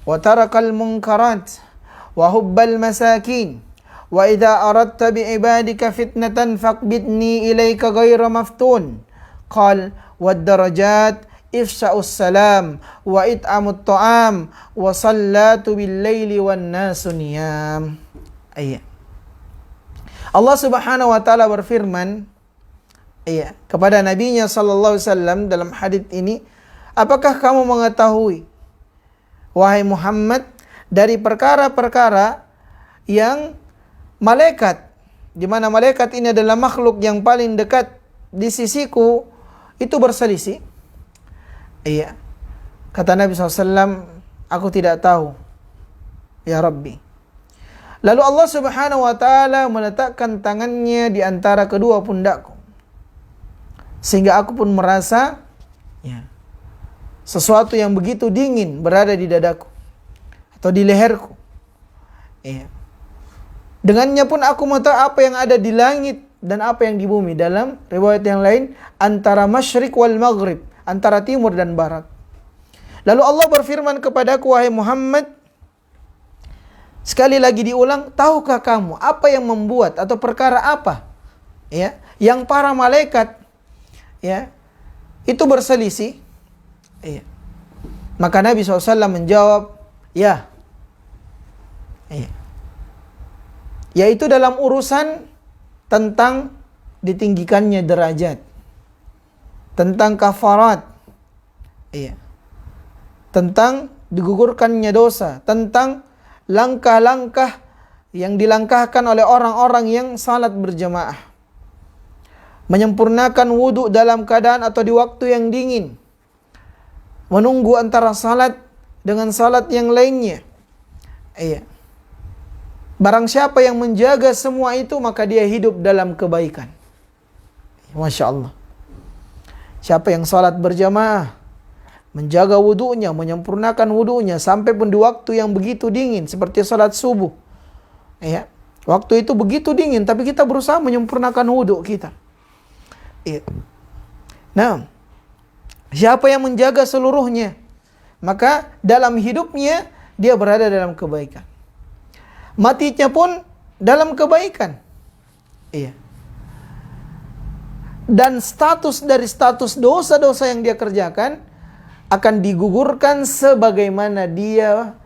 wa tarakal munkarat wa hubbal masakin wa idza aradta bi ibadika fitnatan faqbidni ilaika ghayra maftun. Qal wad darajat ifsha'us salam wa it'amut ta'am wa sallatu bil laili wan nasu niyam. Allah Subhanahu wa taala berfirman kepada nabinya sallallahu alaihi wasallam dalam hadits ini, apakah kamu mengetahui wahai Muhammad dari perkara-perkara yang malaikat, di mana malaikat ini adalah makhluk yang paling dekat di sisiku itu berselisih. Iya. Kata Nabi SAW, aku tidak tahu, ya Rabbi. Lalu Allah Subhanahu wa taala meletakkan tangannya di antara kedua pundakku. Sehingga aku pun merasa sesuatu yang begitu dingin berada di dadaku atau di leherku. Dengannya pun aku mau tahu apa yang ada di langit dan apa yang di bumi. Dalam riwayat yang lain, antara masyriq wal maghrib, antara timur dan barat. Lalu Allah berfirman kepadaku, wahai Muhammad, sekali lagi diulang, tahukah kamu apa yang membuat atau perkara apa yang para malaikat itu berselisih? Maka Nabi SAW menjawab, yaitu dalam urusan tentang ditinggikannya derajat, tentang kafarat, tentang digugurkannya dosa, tentang langkah-langkah yang dilangkahkan oleh orang-orang yang salat berjamaah, menyempurnakan wudhu dalam keadaan atau di waktu yang dingin, menunggu antara salat dengan salat yang lainnya. Barang siapa yang menjaga semua itu, maka dia hidup dalam kebaikan. Masya Allah. Siapa yang salat berjamaah, menjaga wudhunya, menyempurnakan wudhunya, sampai pun di waktu yang begitu dingin, seperti salat subuh. Waktu itu begitu dingin, tapi kita berusaha menyempurnakan wudhu kita. Nah, siapa yang menjaga seluruhnya, maka dalam hidupnya dia berada dalam kebaikan. Matinya pun dalam kebaikan. Dan status dari status dosa-dosa yang dia kerjakan akan digugurkan sebagaimana dia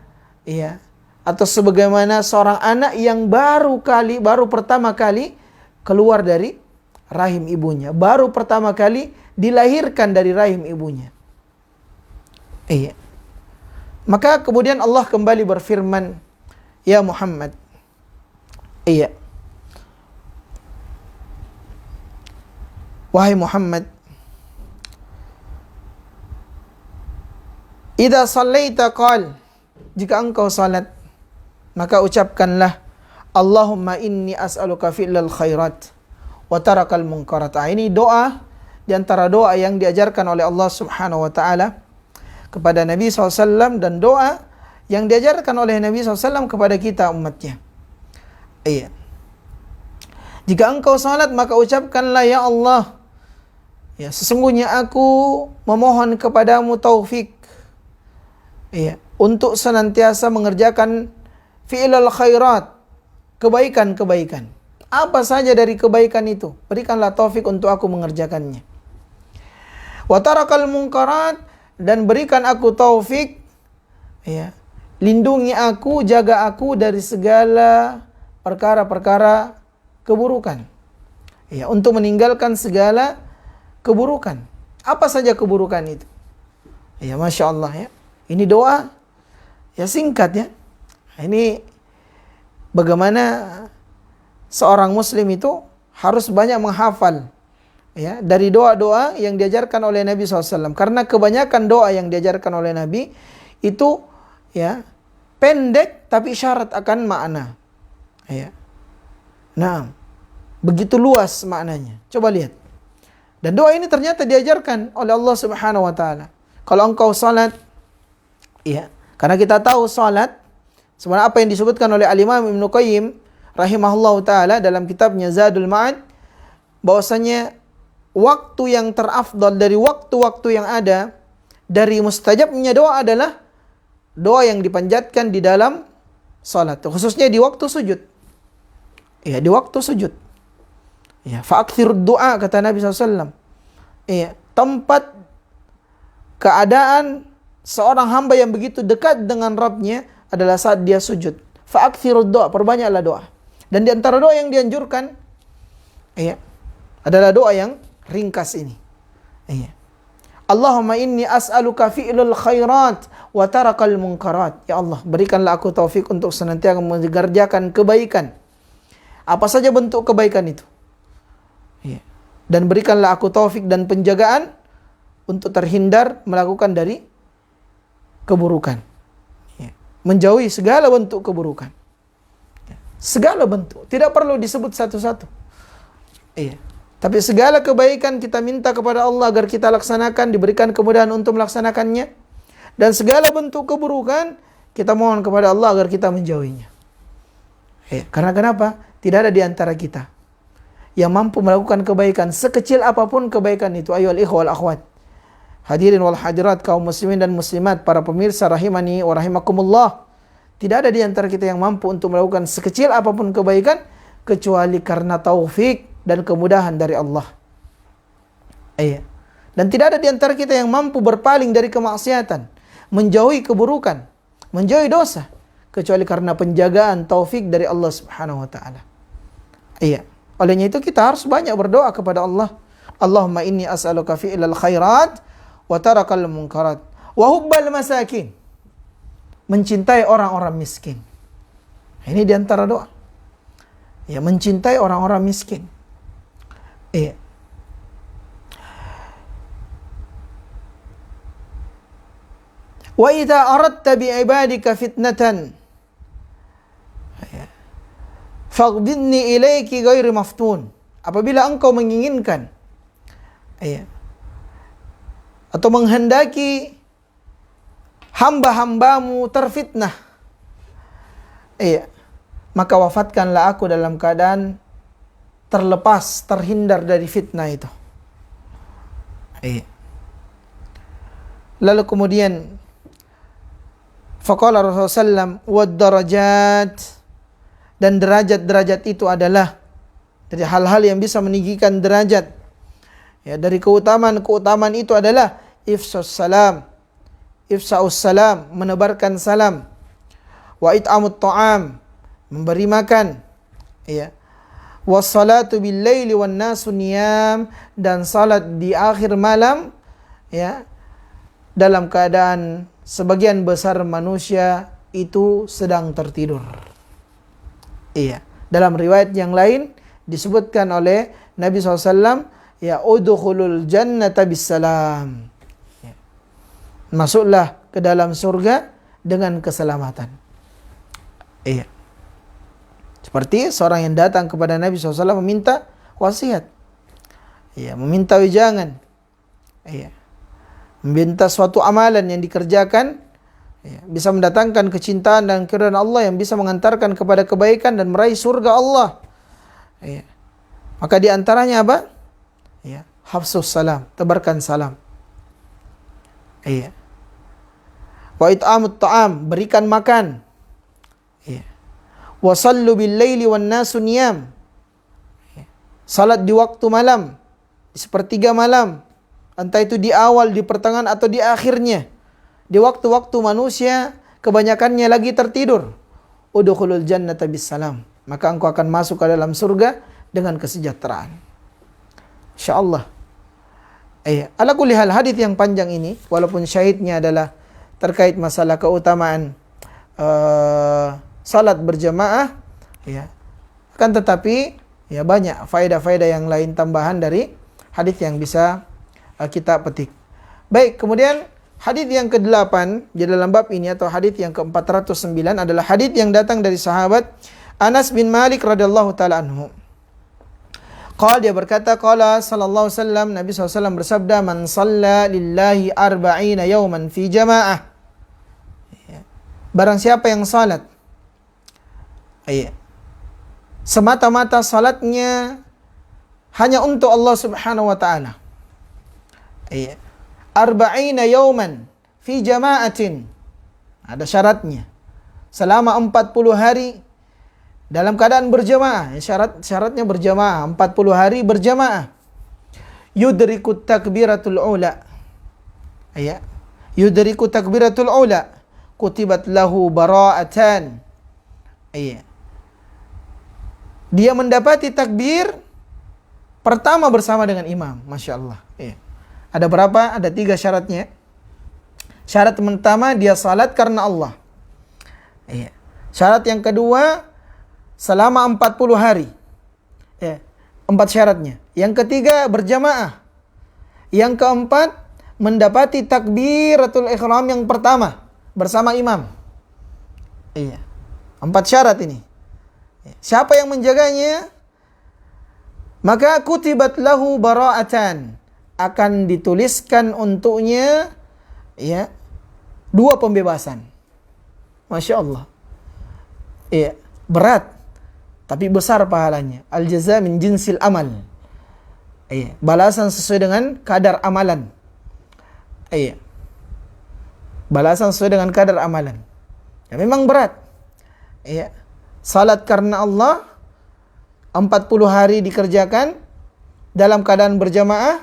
atau sebagaimana seorang anak yang baru pertama kali keluar dari rahim ibunya, baru pertama kali dilahirkan dari rahim ibunya. Maka kemudian Allah kembali berfirman, ya Muhammad, wahai Muhammad, idza sallaita qal, jika engkau salat, maka ucapkanlah, Allahumma inni as'aluka fi'lal khairat wa tarakal munkarat. Ini doa di antara doa yang diajarkan oleh Allah Subhanahu wa taala kepada Nabi SAW, dan doa yang diajarkan oleh Nabi SAW kepada kita umatnya. Jika engkau salat, maka ucapkanlah, ya Allah, sesungguhnya aku memohon kepadamu taufik untuk senantiasa mengerjakan fi'lal khairat, kebaikan-kebaikan. Apa saja dari kebaikan itu, berikanlah taufik untuk aku mengerjakannya. Wa tarakal munkarat, dan berikan aku taufik, lindungi aku, jaga aku dari segala perkara-perkara keburukan. Untuk meninggalkan segala keburukan. Apa saja keburukan itu? Masya Allah. Ini doa singkat. Ini bagaimana seorang muslim itu harus banyak menghafal dari doa-doa yang diajarkan oleh Nabi SAW. Karena kebanyakan doa yang diajarkan oleh Nabi itu pendek tapi syarat akan makna. Nah, begitu luas maknanya. Coba lihat. Dan doa ini ternyata diajarkan oleh Allah Subhanahu wa taala. Kalau engkau salat, karena kita tahu salat sebenarnya apa yang disebutkan oleh Al-Imam Ibnu Qayyim rahimahullahu taala dalam kitabnya Zadul Ma'ad, bahwasanya waktu yang terafdal dari waktu-waktu yang ada dari mustajabnya doa adalah doa yang dipanjatkan di dalam salat, khususnya di waktu sujud. Di waktu sujud. Fa'akthirud du'a, kata Nabi SAW. Tempat keadaan seorang hamba yang begitu dekat dengan Rabbnya adalah saat dia sujud. Fa'akthirud du'a, perbanyaklah doa. Dan di antara doa yang dianjurkan adalah doa yang ringkas ini. Allahumma inni as'aluka fi'lul khairat wa tarakal munkarat. Ya Allah, berikanlah aku taufik untuk senantiasa mengerjakan kebaikan. Apa saja bentuk kebaikan itu. Dan berikanlah aku taufik dan penjagaan untuk terhindar melakukan dari keburukan. Ya. Menjauhi segala bentuk keburukan. Ya. Segala bentuk. Tidak perlu disebut satu-satu. Iya. Tapi segala kebaikan kita minta kepada Allah agar kita laksanakan, diberikan kemudahan untuk melaksanakannya. Dan segala bentuk keburukan, kita mohon kepada Allah agar kita menjauhinya. Ya. Karena kenapa? Tidak ada di antara kita yang mampu melakukan kebaikan sekecil apapun kebaikan itu. Ayyuhal ikhwal akhwat, hadirin wal hadirat, kaum muslimin dan muslimat, para pemirsa rahimani wa rahimakumullah. Tidak ada di antara kita yang mampu untuk melakukan sekecil apapun kebaikan kecuali karena taufik dan kemudahan dari Allah. Iya. Dan tidak ada di antara kita yang mampu berpaling dari kemaksiatan, menjauhi keburukan, menjauhi dosa kecuali karena penjagaan taufik dari Allah Subhanahu wa taala. Iya. Olehnya itu kita harus banyak berdoa kepada Allah. Allahumma inni as'aluka fi'lal khairat wa tarakal munkarat wa hubbal masakin. Mencintai orang-orang miskin. Ini di antara doa. Ya, mencintai orang-orang miskin. Iya. Wa idza aradta bi ibadika fitnatan faqbidni ilaiki ghairi maftun. Apabila engkau menginginkan atau menghendaki hamba-hambamu terfitnah, maka wafatkanlah aku dalam keadaan terlepas, terhindar dari fitnah itu. Lalu kemudian faqala Rasulullah sallallahu wad darajat, dan derajat-derajat itu adalah dari hal-hal yang bisa meninggikan derajat. Ya, dari keutamaan itu adalah ifshus salam, ifsa'us salam, menebarkan salam. Wa it'amut ta'am, memberi makan. Ya. Wassalatu bil laili wan nasu niyam, dan salat di akhir malam, ya, dalam keadaan sebagian besar manusia itu sedang tertidur. Iya. Dalam riwayat yang lain disebutkan oleh Nabi SAW, ya, udkhulul jannata bisalam. Ya. Masuklah ke dalam surga dengan keselamatan. Iya. Seperti seorang yang datang kepada Nabi SAW meminta wasiat. Iya, meminta wejangan. Iya. Meminta suatu amalan yang dikerjakan, ya, bisa mendatangkan kecintaan dan keridhaan Allah, yang bisa mengantarkan kepada kebaikan dan meraih surga Allah. Ya. Maka di antaranya apa? Ya, hafsus salam, tebarkan salam. Iya. Wa it'amut ta'am, berikan makan. Iya. Wa sallu bil laili wan nasu niyam. Ya. Salat di waktu malam, di sepertiga malam, entah itu di awal, di pertengahan atau di akhirnya. Di waktu-waktu manusia kebanyakannya lagi tertidur. Udkhulul jannata bisalam, maka engkau akan masuk ke dalam surga dengan kesejahteraan. Insyaallah. Ala kulli hal, hadis yang panjang ini walaupun syahidnya adalah terkait masalah keutamaan salat berjamaah, ya. Akan tetapi ya banyak faedah-faedah yang lain tambahan dari hadis yang bisa kita petik. Baik, kemudian hadis yang ke-8 di dalam bab ini atau hadis yang ke-409 adalah hadis yang datang dari sahabat Anas bin Malik radhiyallahu taala anhu. Dia berkata, qala sallallahu alaihi wasallam, Nabi SAW bersabda, man shalla lillahi arba'ina yawman fi jamaah. Barang siapa yang salat, semata-mata salatnya hanya untuk Allah Subhanahu wa taala. Arba'ina yawman fi jama'atin. Ada syaratnya. Selama 40 hari dalam keadaan berjamaah. Syaratnya berjamaah, 40 hari berjamaah. Yudrikut takbiratul ula. Yudriku takbiratul ula. Kutibat lahu bara'atan. Dia mendapati takbir pertama bersama dengan imam. Masya Allah. Ada berapa? Ada 3 syaratnya. Syarat pertama, dia salat karena Allah. Syarat yang kedua, selama 40 hari. 4 syaratnya. Yang ketiga, berjamaah. Yang keempat, mendapati takbiratul ihram yang pertama bersama imam. Iya. 4 syarat ini. Siapa yang menjaganya? Maka kutibat lahu bara'atan, akan dituliskan untuknya ya 2 pembebasan. Masya Allah. Iya, berat tapi besar pahalanya. Al jaza min jinsil amal. Iya, balasan sesuai dengan kadar amalan. Iya. Balasan sesuai dengan kadar amalan. Ya, memang berat. Iya. Salat karena Allah 40 hari dikerjakan dalam keadaan berjamaah,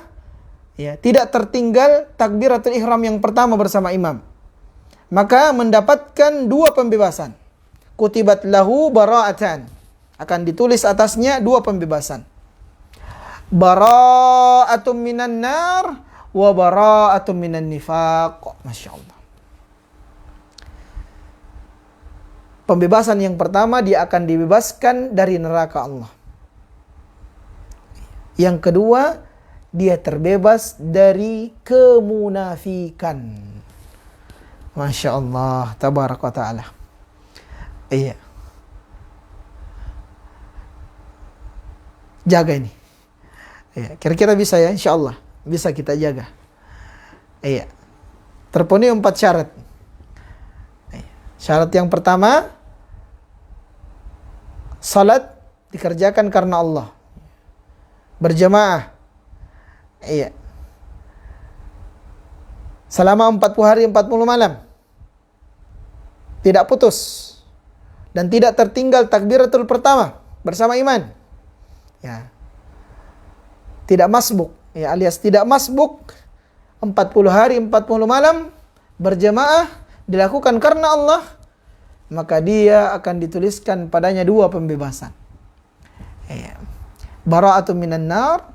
ya, tidak tertinggal takbiratul ihram yang pertama bersama imam. Maka mendapatkan 2 pembebasan. Kutibat lahu bara'atan. Akan ditulis atasnya 2 pembebasan. Bara'atum minan nar wa bara'atum minan nifaq. Masya Allah. Pembebasan yang pertama, dia akan dibebaskan dari neraka Allah. Yang kedua, dia terbebas dari kemunafikan. Masya Allah, tabarak wa ta'ala. Iya. Jaga ini. Iya. Kira-kira bisa ya, insya Allah. Bisa kita jaga. Iya. Terpenuhi 4 syarat. Iya. Syarat yang pertama, salat dikerjakan karena Allah. Berjamaah. Iya. Selama 40 hari 40 malam. Tidak putus. Dan tidak tertinggal takbiratul pertama bersama iman. Ya. Tidak masbuk, ya, alias tidak masbuk. 40 hari 40 malam berjamaah dilakukan karena Allah, maka dia akan dituliskan padanya 2 pembebasan. Ya. Bara'atun minan nar,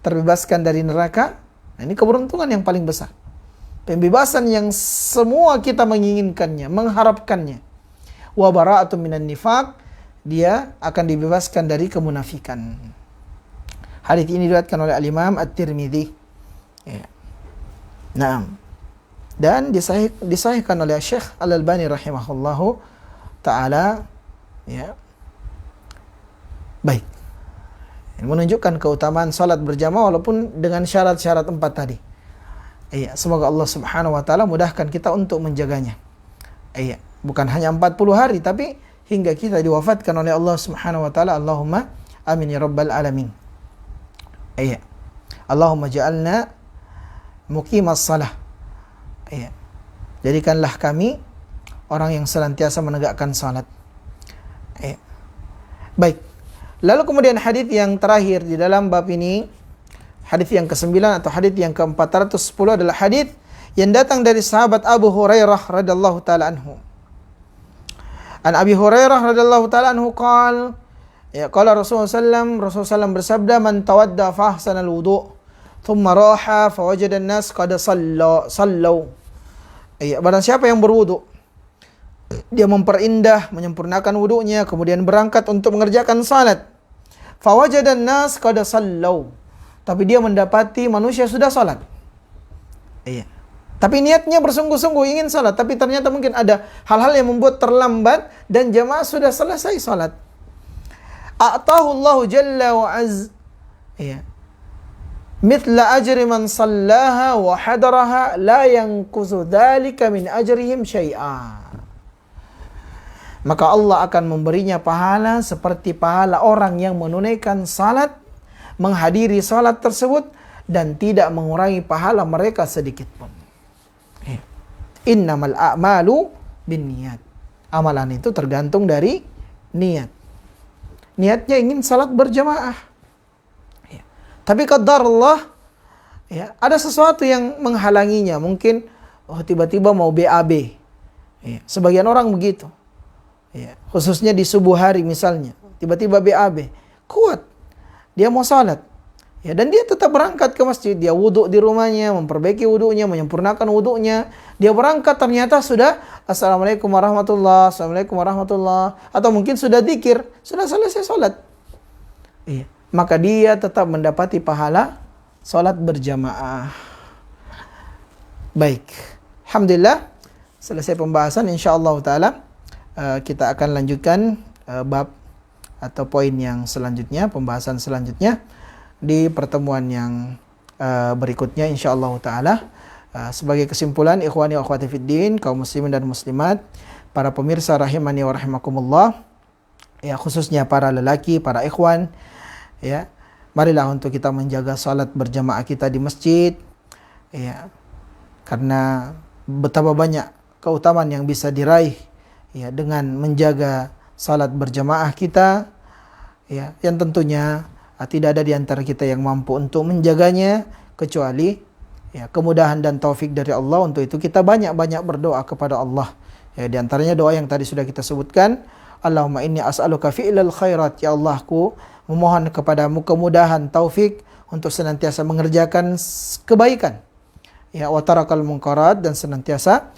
terbebaskan dari neraka. Nah, ini keberuntungan yang paling besar. Pembebasan yang semua kita menginginkannya, mengharapkannya. Wa bara'atun minan nifaq, dia akan dibebaskan dari kemunafikan. Hadits ini diriwayatkan oleh Al-Imam At-Tirmidzi. Ya. Nah, dan disahihkan oleh Syekh Al-Albani rahimahullahu taala, ya. Baik. Ini menunjukkan keutamaan salat berjamaah walaupun dengan syarat-syarat 4 tadi. Iya, semoga Allah Subhanahu wa taala mudahkan kita untuk menjaganya. Iya, bukan hanya 40 hari tapi hingga kita diwafatkan oleh Allah Subhanahu wa taala. Allahumma amin ya rabbal alamin. Iya. Allahumma ja'alna muqimas shalah. Iya. Jadikanlah kami orang yang senantiasa menegakkan salat. Iya. Baik. Lalu kemudian hadis yang terakhir di dalam bab ini, hadis yang ke-9 atau hadis yang ke-410 adalah hadis yang datang dari sahabat Abu Hurairah radhiyallahu taala anhu. An Abi Hurairah radhiyallahu taala anhu qala, ya, qala Rasulullah sallallahu bersabda, man tawadda fa ahsana al-wudu' thumma raha fa wajada an-nas qad sallu. Ya, barang siapa yang berwudu, dia memperindah, menyempurnakan wudunya, kemudian berangkat untuk mengerjakan salat. Fa wajada an-nas qad sallu. Tapi dia mendapati manusia sudah salat. Iya. Tapi niatnya bersungguh-sungguh ingin salat, tapi ternyata mungkin ada hal-hal yang membuat terlambat dan jamaah sudah selesai salat. A'tahu Allahu jalla wa az, ya, mithla ajri man sallaha wa hadaraha la yanqusu dzalika min ajrihim syai'a. Maka Allah akan memberinya pahala seperti pahala orang yang menunaikan salat, menghadiri salat tersebut, dan tidak mengurangi pahala mereka sedikit pun. Innamal a'malu binniyat. Amalan itu tergantung dari niat. Niatnya ingin salat berjamaah. Ya. Tapi qadar Allah, ya, ada sesuatu yang menghalanginya. Mungkin tiba-tiba mau BAB. Ya. Sebagian orang begitu. Ya. Khususnya di subuh hari misalnya. Tiba-tiba BAB. Kuat. Dia mau salat. Ya, dan dia tetap berangkat ke masjid. Dia wudhu di rumahnya, memperbaiki wudhunya, menyempurnakan wudhunya. Dia berangkat ternyata sudah Assalamualaikum warahmatullahi, Assalamualaikum warahmatullahi. Atau mungkin sudah dzikir, sudah selesai salat. Iya. maka dia tetap mendapati pahala salat berjamaah. Baik, alhamdulillah selesai pembahasan. Insyaallah taala kita akan lanjutkan bab atau poin yang selanjutnya, pembahasan selanjutnya di pertemuan yang berikutnya insyaallah taala. Sebagai kesimpulan, ikhwani wa akhwati fiddin, kaum muslimin dan muslimat, para pemirsa rahimani wa rahimakumullah, ya khususnya para lelaki, para ikhwan, ya marilah untuk kita menjaga salat berjamaah kita di masjid, ya karena betapa banyak keutamaan yang bisa diraih ya dengan menjaga salat berjamaah kita, ya yang tentunya tidak ada di antara kita yang mampu untuk menjaganya kecuali ya kemudahan dan taufik dari Allah. Untuk itu kita banyak-banyak berdoa kepada Allah. Ya di antaranya doa yang tadi sudah kita sebutkan, Allahumma inni as'aluka fi'lal khairat, ya Allahku memohon kepadamu kemudahan taufik untuk senantiasa mengerjakan kebaikan. Ya wa tarakal munkarat, dan senantiasa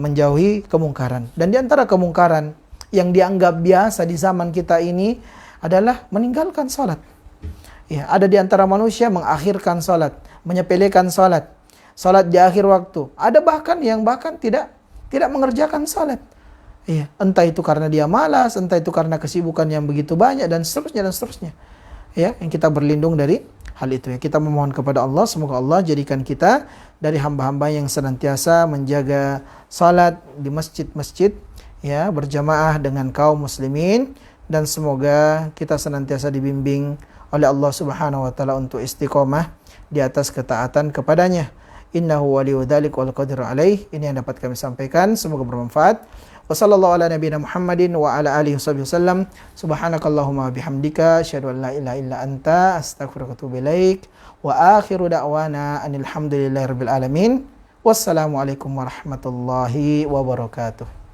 menjauhi kemungkaran. Dan di antara kemungkaran yang dianggap biasa di zaman kita ini adalah meninggalkan salat. Ya, ada di antara manusia mengakhirkan salat, menyepelekan salat, salat di akhir waktu. Ada bahkan yang tidak mengerjakan salat. Ya, entah itu karena dia malas, entah itu karena kesibukan yang begitu banyak, dan seterusnya. Ya, yang kita berlindung dari hal itu ya. Kita memohon kepada Allah, semoga Allah jadikan kita dari hamba-hamba yang senantiasa menjaga salat di masjid-masjid ya berjamaah dengan kaum muslimin, dan semoga kita senantiasa dibimbing oleh Allah Subhanahu wa taala untuk istiqomah di atas ketaatan kepadanya. Innahu waliyyu dzalik wal qadiru alaih. Ini yang dapat kami sampaikan, semoga bermanfaat. Wassallallahu ala nabiyina Muhammadin wa ala alihi wasallam. Subhanakallahumma bihamdika asyhadu an la ilaha illa anta astaghfiruka wa atubu ilaik. Wa akhiru da'wana anil hamdulillahi rabbil alamin. Wassalamualaikum warahmatullahi wabarakatuh.